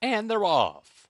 And they're off.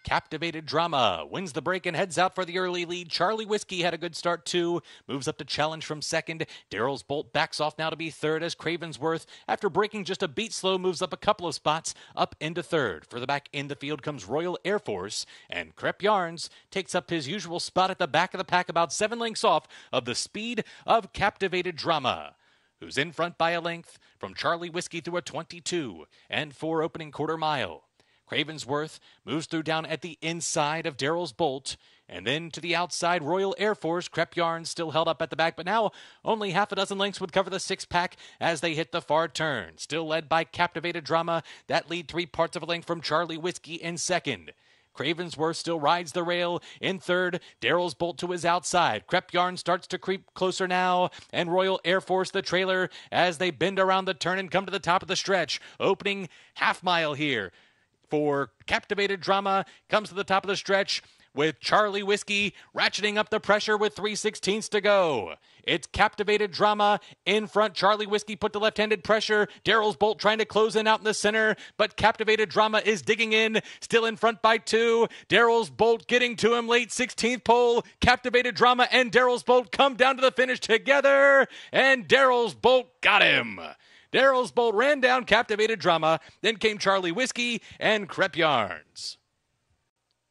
Captivated Drama wins the break and heads out for the early lead. Charlie Whiskey had a good start too. Moves up to challenge from second. Daryl's Bolt backs off now to be third as Cravensworth, after breaking just a beat slow, moves up a couple of spots up into third. Further back in the field comes Royal Air Force, and Crep Yarns takes up his usual spot at the back of the pack, about 7 lengths off of the speed of Captivated Drama, who's in front by a length from Charlie Whiskey through a 22 and 4 opening quarter mile. Cravensworth moves through down at the inside of Daryl's Bolt, and then to the outside, Royal Air Force. Crep Yarns still held up at the back, but now only half a dozen lengths would cover the 6-pack as they hit the far turn. Still led by Captivated Drama. That lead 3 parts of a length from Charlie Whiskey in second. Cravensworth still rides the rail in third. Daryl's Bolt to his outside. Crep Yarn starts to creep closer now, and Royal Air Force the trailer as they bend around the turn and come to the top of the stretch. Opening half mile here for Captivated Drama comes to the top of the stretch with Charlie Whiskey ratcheting up the pressure with 3/16 to go. It's Captivated Drama in front. Charlie Whiskey put the left-handed pressure. Daryl's Bolt trying to close in out in the center, but Captivated Drama is digging in, still in front by 2. Daryl's Bolt getting to him late 16th pole. Captivated Drama and Daryl's Bolt come down to the finish together, and Daryl's Bolt got him. Daryl's Bolt ran down Captivated Drama, then came Charlie Whiskey and Crep Yarns.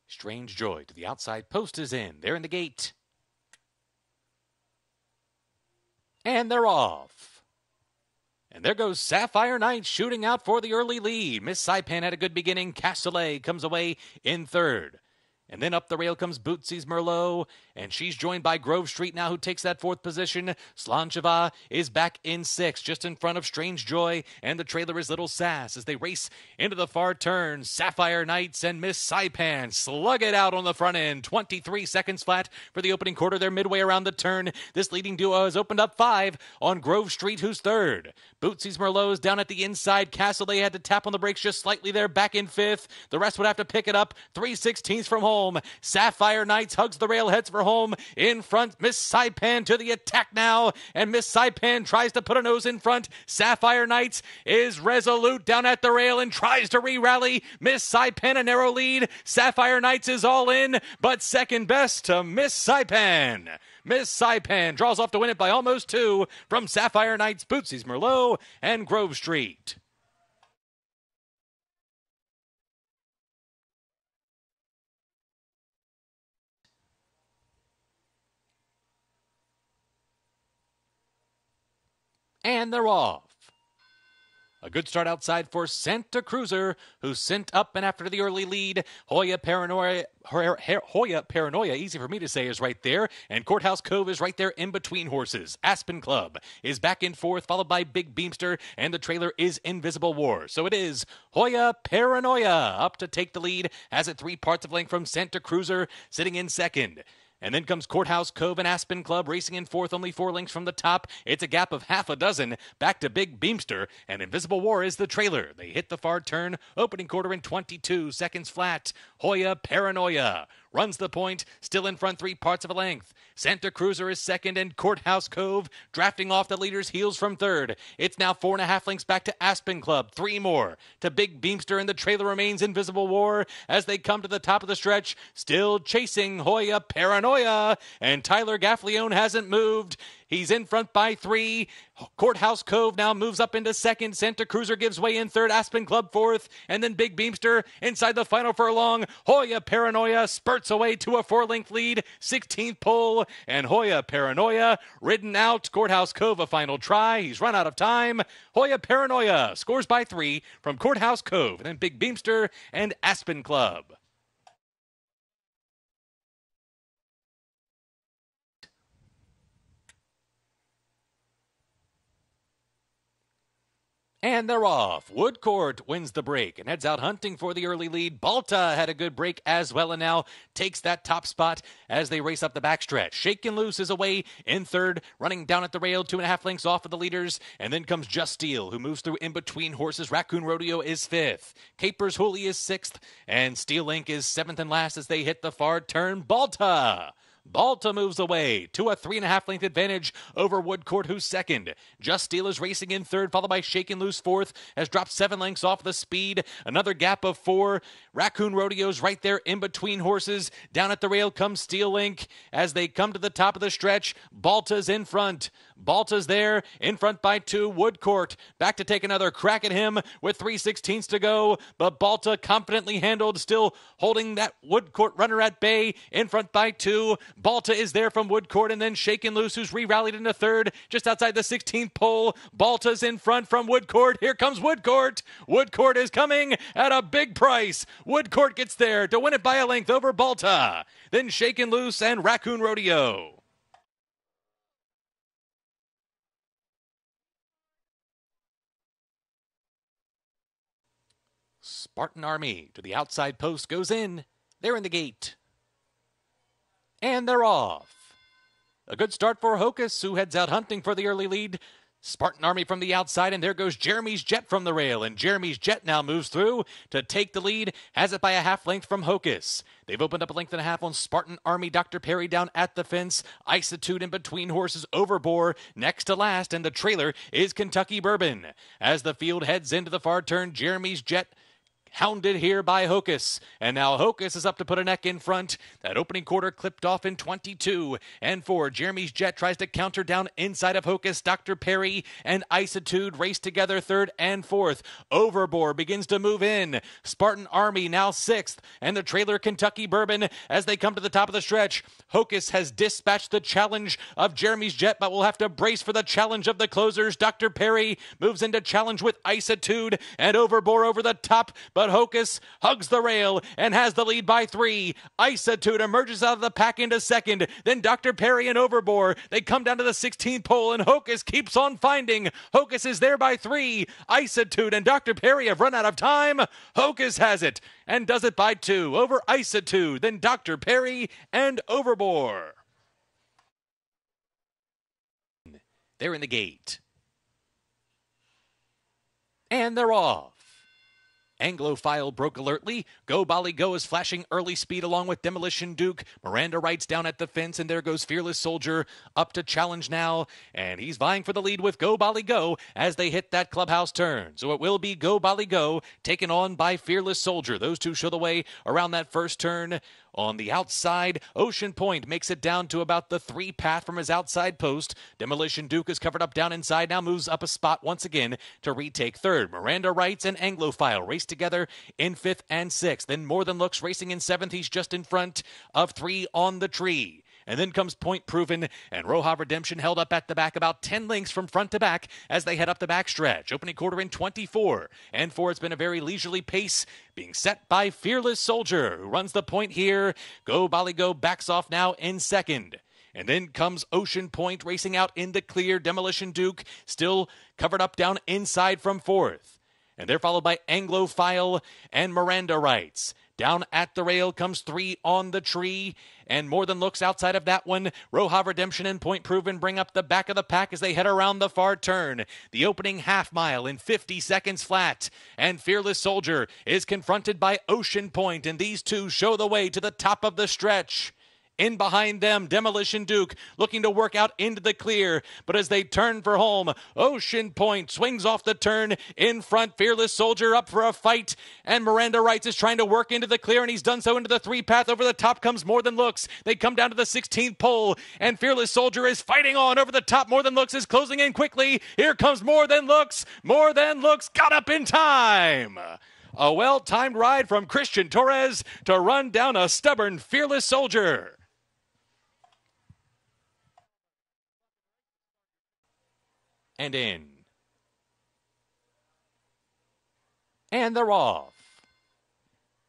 Strange Joy to the outside post is in. They're in the gate. And they're off. And there goes Sapphire Knights shooting out for the early lead. Miss Saipan had a good beginning. Castellet comes away in third. And then up the rail comes Bootsy's Merlot, and she's joined by Grove Street now, who takes that 4th position. Slancheva is back in 6th, just in front of Strange Joy, and the trailer is Little Sass as they race into the far turn. Sapphire Knights and Miss Saipan slug it out on the front end. 23 seconds flat for the opening quarter. They're midway around the turn. This leading duo has opened up 5 on Grove Street, who's third. Bootsy's Merlot is down at the inside. Castellet had to tap on the brakes just slightly there, back in 5th. The rest would have to pick it up. 3/16 from home. Sapphire Knights hugs the rail, heads for home. In front, Miss Saipan to the attack now, and Miss Saipan tries to put a nose in front. Sapphire Knights is resolute down at the rail and tries to re-rally. Miss Saipan a narrow lead. Sapphire Knights is all in, but second best to Miss Saipan. Miss Saipan draws off to win it by almost 2 from Sapphire Knights, Bootsy's Merlot, and Grove Street. And they're off. A good start outside for Santa Cruiser, who sent up and after the early lead. Hoya Paranoia, easy for me to say, is right there. And Courthouse Cove is right there in between horses. Aspen Club is back in 4th, followed by Big Beamster, and the trailer is Invisible War. So it is Hoya Paranoia up to take the lead, has it 3 parts of length from Santa Cruiser, sitting in second. And then comes Courthouse Cove and Aspen Club racing in 4th, only 4 lengths from the top. It's a gap of half a dozen back to Big Beamster, and Invisible War is the trailer. They hit the far turn, opening quarter in 22 seconds flat. Hoya Paranoia runs the point, still in front 3 parts of a length. Santa Cruiser is second, and Courthouse Cove drafting off the leader's heels from third. It's now 4.5 lengths back to Aspen Club, 3 more to Big Beamster, and the trailer remains Invisible War as they come to the top of the stretch, still chasing Hoya Paranoia, and Tyler Gaffleone hasn't moved. He's in front by 3. Courthouse Cove now moves up into second. Santa Cruiser gives way in third. Aspen Club 4th. And then Big Beamster inside the final furlong. Hoya Paranoia spurts away to a 4-length lead. 16th pole. And Hoya Paranoia ridden out. Courthouse Cove a final try. He's run out of time. Hoya Paranoia scores by 3 from Courthouse Cove. And then Big Beamster and Aspen Club. And they're off. Woodcourt wins the break and heads out hunting for the early lead. Balta had a good break as well and now takes that top spot as they race up the backstretch. Shaken Loose is away in third, running down at the rail, 2.5 lengths off of the leaders. And then comes Just Steel, who moves through in between horses. Raccoon Rodeo is 5th. Capers Hooley is 6th. And Steel Link is 7th and last as they hit the far turn. Balta Balta moves away to a 3.5 length advantage over Woodcourt, who's second. Just Steel is racing in third, followed by Shakin' Loose fourth, has dropped 7 lengths off the speed. Another gap of 4. Raccoon Rodeo's right there in between horses. Down at the rail comes Steel Link. As they come to the top of the stretch, Balta's in front. Balta's there, in front by 2. Woodcourt back to take another crack at him with 3/16 to go, but Balta confidently handled, still holding that Woodcourt runner at bay, in front by 2. Balta is there from Woodcourt, and then Shakin' Loose, who's re-rallied into third, just outside the 16th pole. Balta's in front from Woodcourt. Here comes Woodcourt. Woodcourt is coming at a big price. Woodcourt gets there to win it by a length over Balta. Then Shakin' Loose and Raccoon Rodeo. Spartan Army to the outside post goes in. They're in the gate. And they're off. A good start for Hocus, who heads out hunting for the early lead. Spartan Army from the outside, and there goes Jeremy's Jet from the rail, and Jeremy's Jet now moves through to take the lead, has it by a half length from Hocus. They've opened up a length and a half on Spartan Army. Dr. Perry down at the fence. Isitude in between horses. Overbore next to last, and the trailer is Kentucky Bourbon. As the field heads into the far turn, Jeremy's Jet hounded here by Hocus, and now Hocus is up to put a neck in front. That opening quarter clipped off in 22 and 4. Jeremy's Jet tries to counter down inside of Hocus. Dr. Perry and Isitude race together third and fourth. Overbore begins to move in. Spartan Army now 6th, and the trailer Kentucky Bourbon as they come to the top of the stretch. Hocus has dispatched the challenge of Jeremy's Jet, but will have to brace for the challenge of the closers. Dr. Perry moves into challenge with Isitude, and Overbore over the top, but Hocus hugs the rail and has the lead by 3. Isitude emerges out of the pack into second. Then Dr. Perry and Overbore. They come down to the 16th pole, and Hocus keeps on finding. Hocus is there by 3. Isitude and Dr. Perry have run out of time. Hocus has it and does it by 2 over Isitude. Then Dr. Perry and Overbore. They're in the gate. And they're off. Anglophile broke alertly. Go Bali Go is flashing early speed along with Demolition Duke. Miranda Wright's down at the fence, and there goes Fearless Soldier up to challenge now. And he's vying for the lead with Go Bali Go as they hit that clubhouse turn. So it will be Go Bali Go taken on by Fearless Soldier. Those two show the way around that first turn. On the outside, Ocean Point makes it down to about the 3 path from his outside post. Demolition Duke is covered up down inside, now moves up a spot once again to retake third. Miranda Wrights and Anglophile race together in 5th and 6th. Then More Than Looks racing in 7th. He's just in front of 3 on the tree. And then comes Point Proven, and Roja Redemption held up at the back about 10 lengths from front to back as they head up the backstretch. Opening quarter in 24. And 4, it's been a very leisurely pace being set by Fearless Soldier, who runs the point here. Go Bali Go backs off now in second. And then comes Ocean Point racing out in the clear. Demolition Duke still covered up down inside from 4th. And they're followed by Anglophile and Miranda Wrights. Down at the rail comes 3 on the tree, and More Than Looks outside of that one. Roja Redemption and Point Proven bring up the back of the pack as they head around the far turn. The opening half mile in 50 seconds flat, and Fearless Soldier is confronted by Ocean Point, and these two show the way to the top of the stretch. In behind them, Demolition Duke looking to work out into the clear. But as they turn for home, Ocean Point swings off the turn. In front, Fearless Soldier up for a fight. And Miranda Wrights is trying to work into the clear, and he's done so into the 3 path. Over the top comes More Than Looks. They come down to the 16th pole, and Fearless Soldier is fighting on over the top. More Than Looks is closing in quickly. Here comes More Than Looks. More Than Looks got up in time. A well-timed ride from Christian Torres to run down a stubborn Fearless Soldier. And in. And they're off.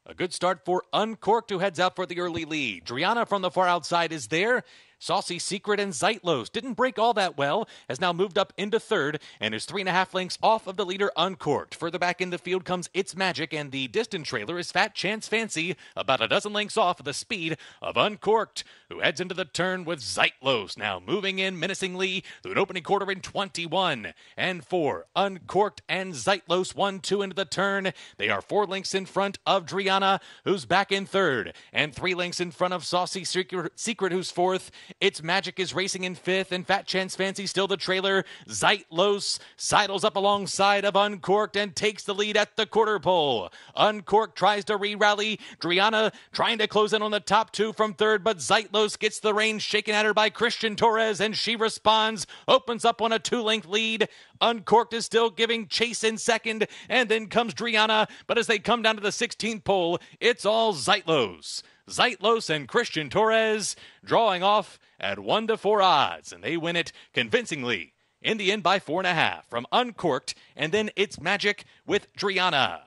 A good start for Uncorked, who heads out for the early lead. Driana from the far outside is there. Saucy Secret and Zeitlos didn't break all that well, has now moved up into third and is 3.5 lengths off of the leader Uncorked. Further back in the field comes It's Magic, and the distant trailer is Fat Chance Fancy, about a dozen lengths off of the speed of Uncorked, who heads into the turn with Zeitlos now moving in menacingly through an opening quarter in 21 and 4. Uncorked and Zeitlos 1-2 into the turn. They are 4 lengths in front of Driana, who's back in third, and 3 lengths in front of Saucy Secret, who's fourth. It's Magic is racing in fifth, and Fat Chance Fancy still the trailer. Zeitlos sidles up alongside of Uncorked and takes the lead at the quarter pole. Uncorked tries to re-rally. Driana trying to close in on the top 2 from third, but Zeitlos gets the reins shaken at her by Christian Torres, and she responds, opens up on a 2-length lead. Uncorked is still giving chase in second, and then comes Driana, but as they come down to the 16th pole, it's all Zeitlos. Zeitlos and Christian Torres drawing off at 1-4 odds, and they win it convincingly in the end by 4.5 from Uncorked, and then It's Magic with Driana.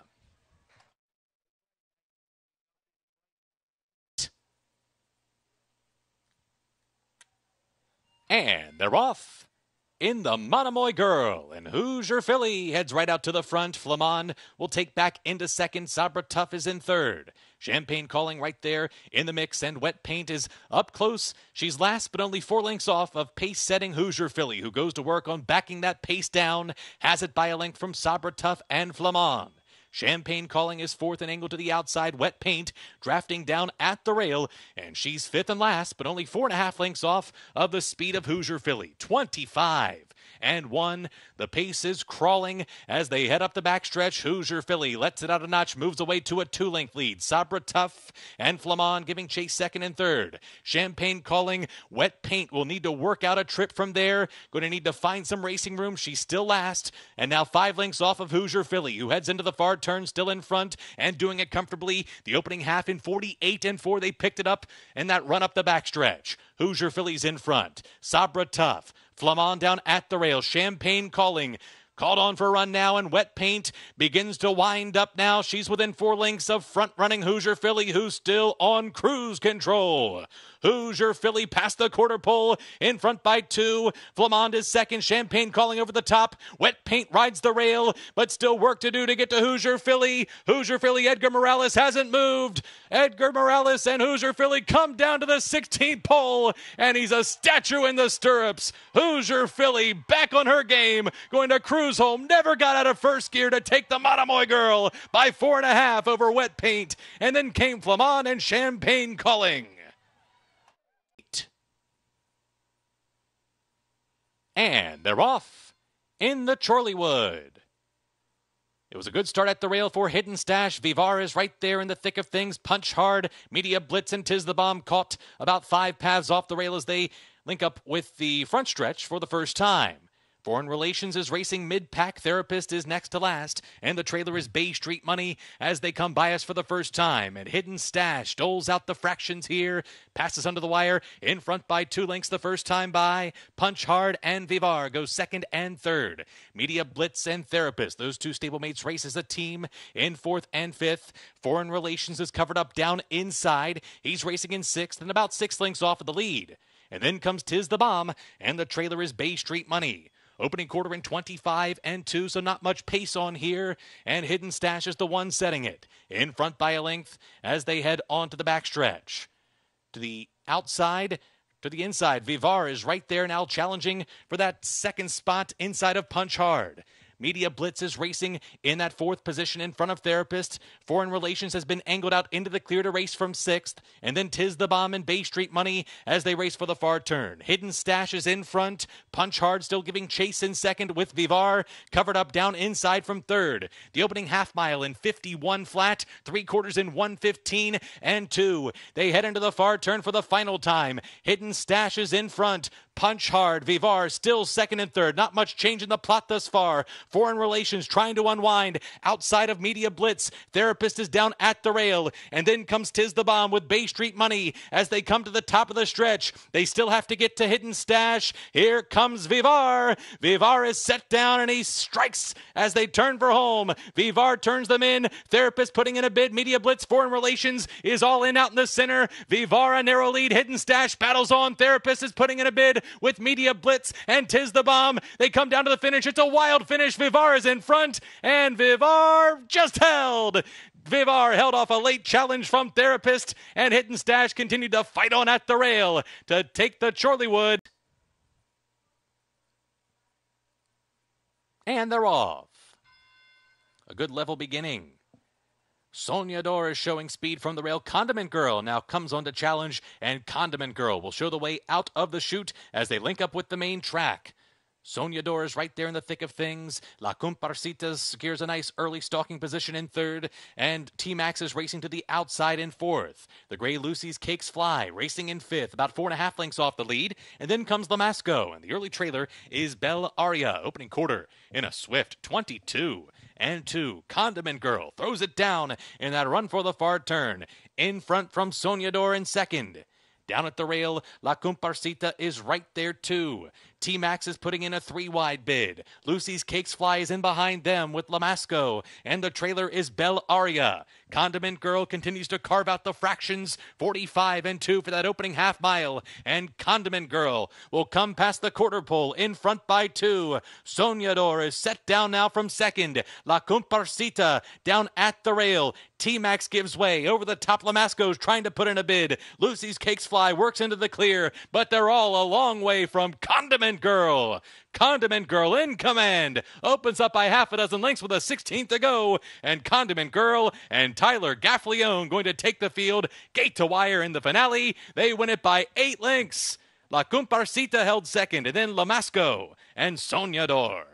And they're off in the Monomoy Girl, and Hoosier Philly heads right out to the front. Flamand will take back into second. Sabra Tough is in third. Champagne Calling right there in the mix, and Wet Paint is up close. She's last, but only 4 lengths off of pace-setting Hoosier Philly, who goes to work on backing that pace down. Has it by a length from Sabra Tough and Flamand. Champagne Calling is fourth and angle to the outside. Wet Paint drafting down at the rail, and she's fifth and last, but only 4.5 lengths off of the speed of Hoosier Philly. 25 and 1. The pace is crawling as they head up the backstretch. Hoosier Philly lets it out a notch, moves away to a 2-length lead. Sabra Tough and Flamand giving chase second and third. Champagne Calling. Wet Paint will need to work out a trip from there. Going to need to find some racing room. She's still last, and now 5 lengths off of Hoosier Philly, who heads into the far turn, still in front and doing it comfortably. The opening half in 48 and 4. They picked it up in that run up the backstretch. Hoosier Philly's in front. Sabra Tough. Flamand down at the rail. Champagne Calling. Called on for a run now, and Wet Paint begins to wind up now. She's within 4 lengths of front-running Hoosier Philly, who's still on cruise control. Hoosier Philly past the quarter pole, in front by 2. Flamand is second. Champagne Calling over the top. Wet Paint rides the rail, but still work to do to get to Hoosier Philly. Hoosier Philly, Edgar Morales hasn't moved. Edgar Morales and Hoosier Philly come down to the 16th pole, and he's a statue in the stirrups. Hoosier Philly back on her game, going to cruise home. Never got out of first gear to take the Monomoy Girl by 4.5 over Wet Paint, and then came Flamand and Champagne Calling. And they're off in the Chorleywood. It was a good start at the rail for Hidden Stash. Vivar is right there in the thick of things. Punch Hard, Media Blitz, and Tis the Bomb caught about 5 paths off the rail as they link up with the front stretch for the first time. Foreign Relations is racing mid-pack. Therapist is next to last, and the trailer is Bay Street Money as they come by us for the first time. And Hidden Stash doles out the fractions here, passes under the wire, in front by 2 lengths the first time by. Punch Hard and Vivar go second and third. Media Blitz and Therapist, those 2 stablemates race as a team in 4th and 5th. Foreign Relations is covered up down inside. He's racing in 6th and about 6 lengths off of the lead. And then comes Tis the Bomb, and the trailer is Bay Street Money. Opening quarter in 25 and 2, so not much pace on here. And Hidden Stash is the one setting it. In front by a length as they head on to the backstretch. To the outside, to the inside. Vivar is right there now challenging for that second spot inside of Punch Hard. Media Blitz is racing in that 4th position in front of Therapist. Foreign Relations has been angled out into the clear to race from 6th. And then Tis the Bomb and Bay Street Money as they race for the far turn. Hidden Stash is in front. Punch Hard still giving chase in second with Vivar covered up down inside from 3rd. The opening half mile in 51 flat. 3/4 in 1:15 and 2. They head into the far turn for the final time. Hidden Stash is in front. punch hard. Vivar still second and third. Not much change in the plot thus far. Foreign Relations trying to unwind outside of Media Blitz. Therapist is down at the rail. And then comes Tiz the Bomb with Bay Street Money as they come to the top of the stretch. They still have to get to Hidden Stash. Here comes Vivar. Vivar is set down and he strikes as they turn for home. Vivar turns them in. Therapist putting in a bid. Media Blitz, Foreign Relations is all in out in the center. Vivar a narrow lead. Hidden Stash battles on. Therapist is putting in a bid with Media Blitz and Tiz the Bomb. They come down to the finish. It's a wild finish. Vivar is in front and Vivar just held. Vivar held off a late challenge from Therapist, and Hidden Stash continued to fight on at the rail to take the Chorleywood. And they're off. A good level beginning. Soñador is showing speed from the rail. Condiment Girl now comes on to challenge, and Condiment Girl will show the way out of the chute as they link up with the main track. Soñador is right there in the thick of things. La Comparsita secures a nice early stalking position in third, and T-Max is racing to the outside in fourth. The Grey Lucy's Cakes Fly racing in fifth, about 4.5 lengths off the lead, and then comes Lamasco, and the early trailer is Belle Aria, opening quarter in a swift 22-2. Condiment Girl throws it down in that run for the far turn. In front from Soñador in second. Down at the rail, La Comparsita is right there too. T-Max is putting in a 3-wide bid. Lucy's Cakes Fly is in behind them with Lamasco, and the trailer is Belle Aria. Condiment Girl continues to carve out the fractions, 45-2 for that opening half mile, and Condiment Girl will come past the quarter pole in front by 2. Soñador is set down now from second. La Comparsita down at the rail. T-Max gives way. Over the top, Lamasco's trying to put in a bid. Lucy's Cakes Fly works into the clear, but they're all a long way from Condiment Girl. Condiment Girl in command. Opens up by 6 lengths with a 16th to go. And Condiment Girl and Tyler Gaffleone going to take the field. Gate to wire in the finale. They win it by 8 lengths. La Comparsita held second, and then Lamasco and Soñador.